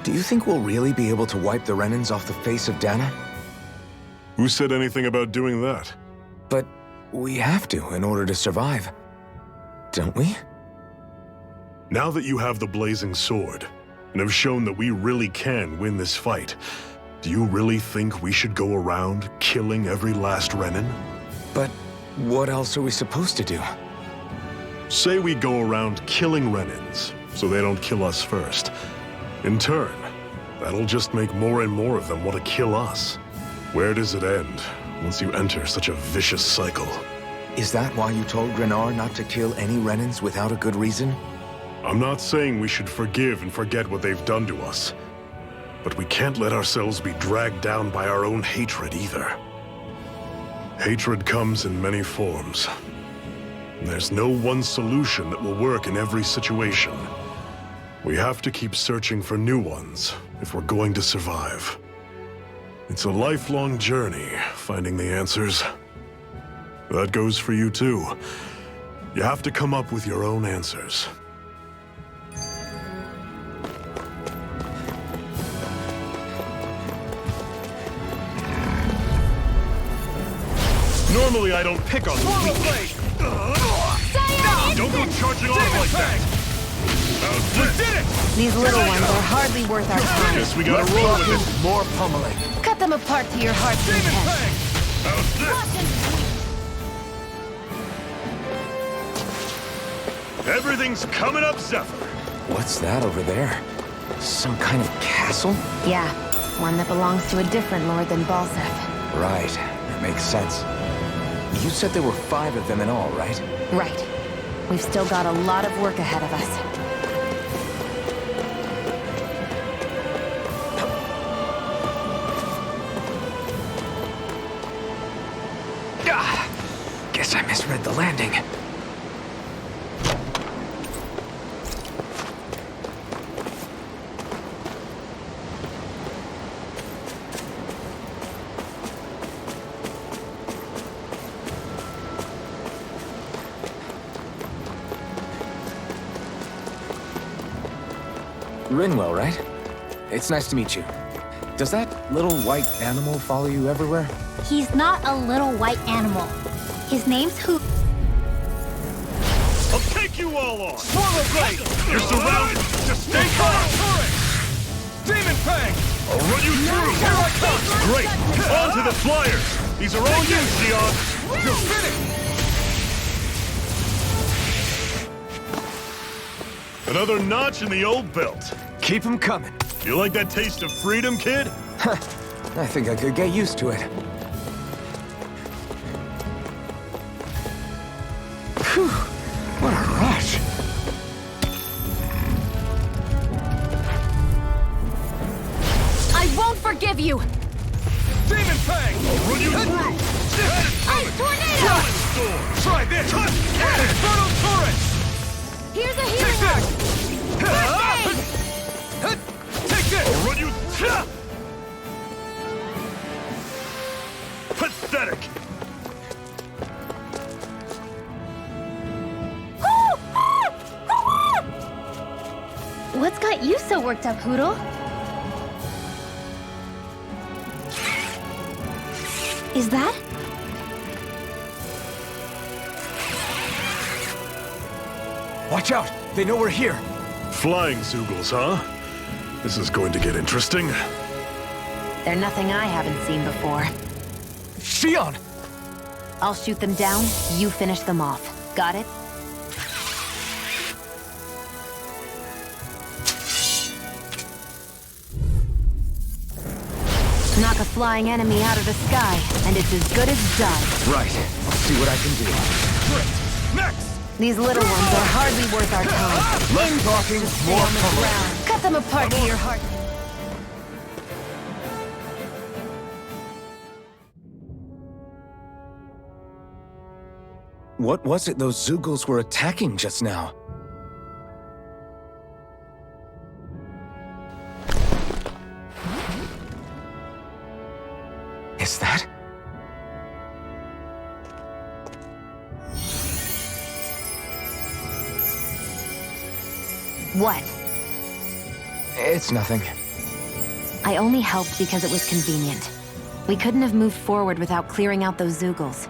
Do you think we'll really be able to wipe the Renans off the face of Dana? Who said anything about doing that? But we have to in order to survive. Don't we? Now that you have the blazing sword, and have shown that we really can win this fight, do you really think we should go around killing every last Renan? But what else are we supposed to do? Say we go around killing Renans, so they don't kill us first. In turn, that'll just make more and more of them want to kill us. Where does it end once you enter such a vicious cycle? Is that why you told Grenar not to kill any Renans without a good reason? I'm not saying we should forgive and forget what they've done to us. But we can't let ourselves be dragged down by our own hatred either. Hatred comes in many forms. There's no one solution that will work in every situation. We have to keep searching for new ones if we're going to survive. It's a lifelong journey, finding the answers. That goes for you too. You have to come up with your own answers. Normally I don't pick on the weak. Don't go charging off like that! We did it! These little ones are hardly worth our time. Guess we gotta roll with it. More pummeling. Cut them apart to your heart's content. Everything's coming up, Zephyr. What's that over there? Some kind of castle? Yeah, one that belongs to a different lord than Balseth. Right, that makes sense. You said there were 5 of them in all, right? Right. We've still got a lot of work ahead of us. Guess I misread the landing. Rinwell, right? It's nice to meet you. Does that little white animal follow you everywhere? He's not a little white animal. His name's Hoot. I'll take you all on! Swallow Blade! You're surrounded! Just stay calm! Demon Fang! I'll run you through! Here I come! Great! On to the Flyers! These are all you, Xion! You're finished! Another notch in the old belt. Keep 'em coming. You like that taste of freedom, kid? I think I could get used to it. Whew, what a rush. I won't forgive you! Demon Fang! I'll run you through! Ice tornado! Try this! Infernal Torrent! Here's a healing arc! Take this! I'll run you... Pathetic! What's got you so worked up, Hoodle? Is that? Watch out! They know we're here! Flying Zoogles, huh? This is going to get interesting. They're nothing I haven't seen before. Xion! I'll shoot them down, you finish them off. Got it? Knock a flying enemy out of the sky, and it's as good as done. Right. I'll see what I can do. Great! Next! These little ones are hardly worth our time. Less talking, more On the pummeling. ground. Cut them apart to your heart. What was it those Zoogles were attacking just now? Is that? What? It's nothing. I only helped because it was convenient. We couldn't have moved forward without clearing out those Zoogles.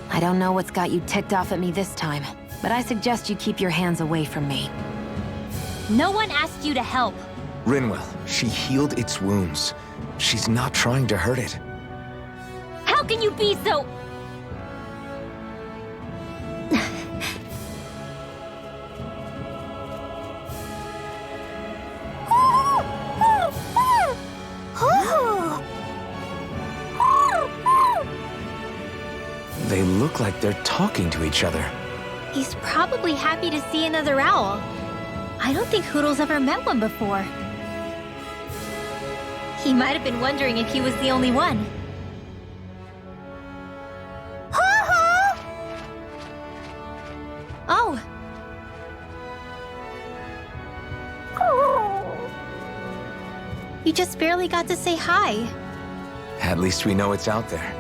I don't know what's got you ticked off at me this time, but I suggest you keep your hands away from me. No one asked you to help. Rinwell, she healed its wounds. She's not trying to hurt it. How can you be so... They look like they're talking to each other. He's probably happy to see another owl. I don't think Hoodle's ever met one before. He might have been wondering if he was the only one. Oh. You just barely got to say hi. At least we know it's out there.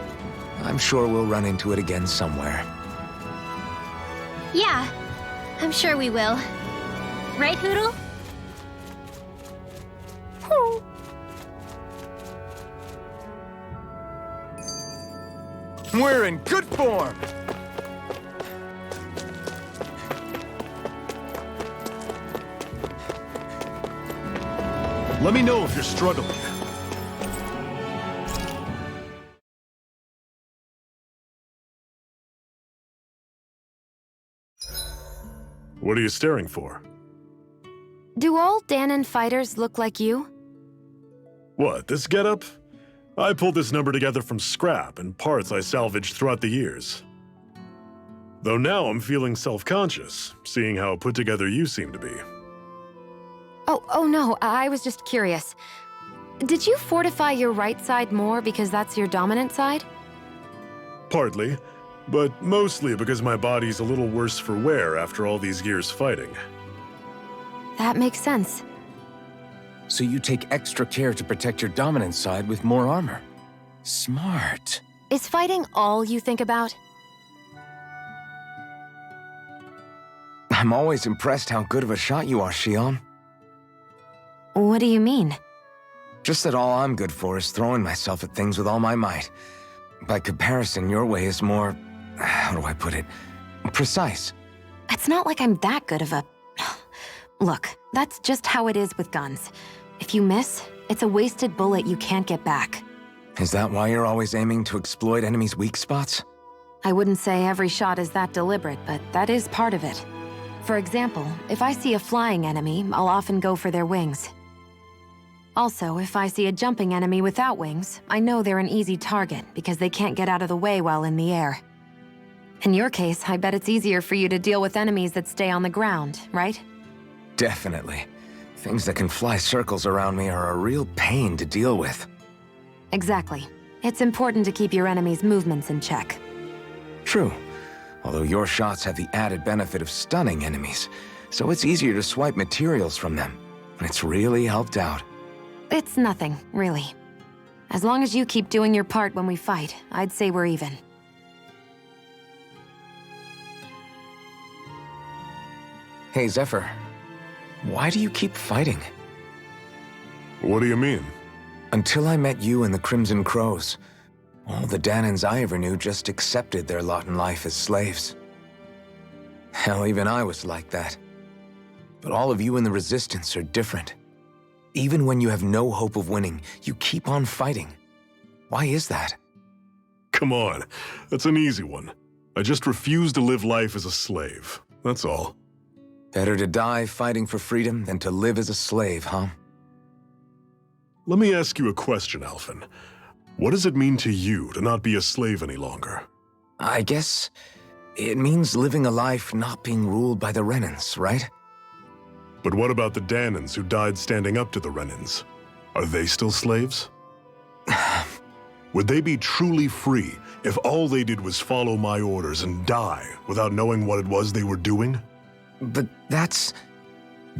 I'm sure we'll run into it again somewhere. Yeah, I'm sure we will. Right, Hoodle? We're in good form! Let me know if you're struggling. What are you staring for? Do all Danon fighters look like you? What, this getup? I pulled this number together from scrap and parts I salvaged throughout the years. Though now I'm feeling self-conscious, seeing how put together you seem to be. Oh no, I was just curious. Did you fortify your right side more because that's your dominant side? Partly, but mostly because my body's a little worse for wear after all these years fighting. That makes sense. So you take extra care to protect your dominant side with more armor. Smart. Is fighting all you think about? I'm always impressed how good of a shot you are, Shion. What do you mean? Just that all I'm good for is throwing myself at things with all my might. By comparison, your way is more... how do I put it? Precise. It's not like I'm that good of a... Look, that's just how it is with guns. If you miss, it's a wasted bullet you can't get back. Is that why you're always aiming to exploit enemies' weak spots? I wouldn't say every shot is that deliberate, but that is part of it. For example, if I see a flying enemy, I'll often go for their wings. Also, if I see a jumping enemy without wings, I know they're an easy target because they can't get out of the way while in the air. In your case, I bet it's easier for you to deal with enemies that stay on the ground, right? Definitely. Things that can fly circles around me are a real pain to deal with. Exactly. It's important to keep your enemy's movements in check. True. Although your shots have the added benefit of stunning enemies, so it's easier to swipe materials from them. And it's really helped out. It's nothing, really. As long as you keep doing your part when we fight, I'd say we're even. Hey, Zephyr. Why do you keep fighting? What do you mean? Until I met you and the Crimson Crows, all the Danons I ever knew just accepted their lot in life as slaves. Hell, even I was like that. But all of you in the Resistance are different. Even when you have no hope of winning, you keep on fighting. Why is that? Come on, that's an easy one. I just refuse to live life as a slave, that's all. Better to die fighting for freedom than to live as a slave, huh? Let me ask you a question, Alphen. What does it mean to you to not be a slave any longer? I guess it means living a life not being ruled by the Renans, right? But what about the Danons who died standing up to the Renans? Are they still slaves? Would they be truly free if all they did was follow my orders and die without knowing what it was they were doing? But that's...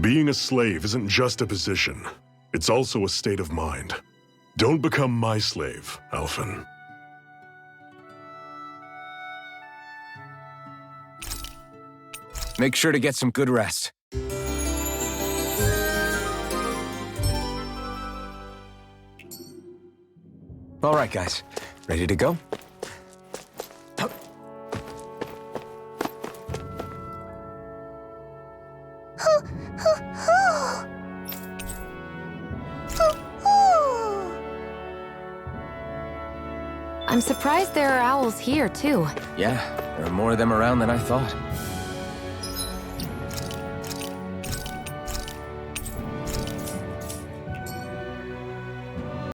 Being a slave isn't just a position. It's also a state of mind. Don't become my slave, Alphen. Make sure to get some good rest. All right, guys. Ready to go? I'm surprised there are owls here, too. Yeah, there are more of them around than I thought.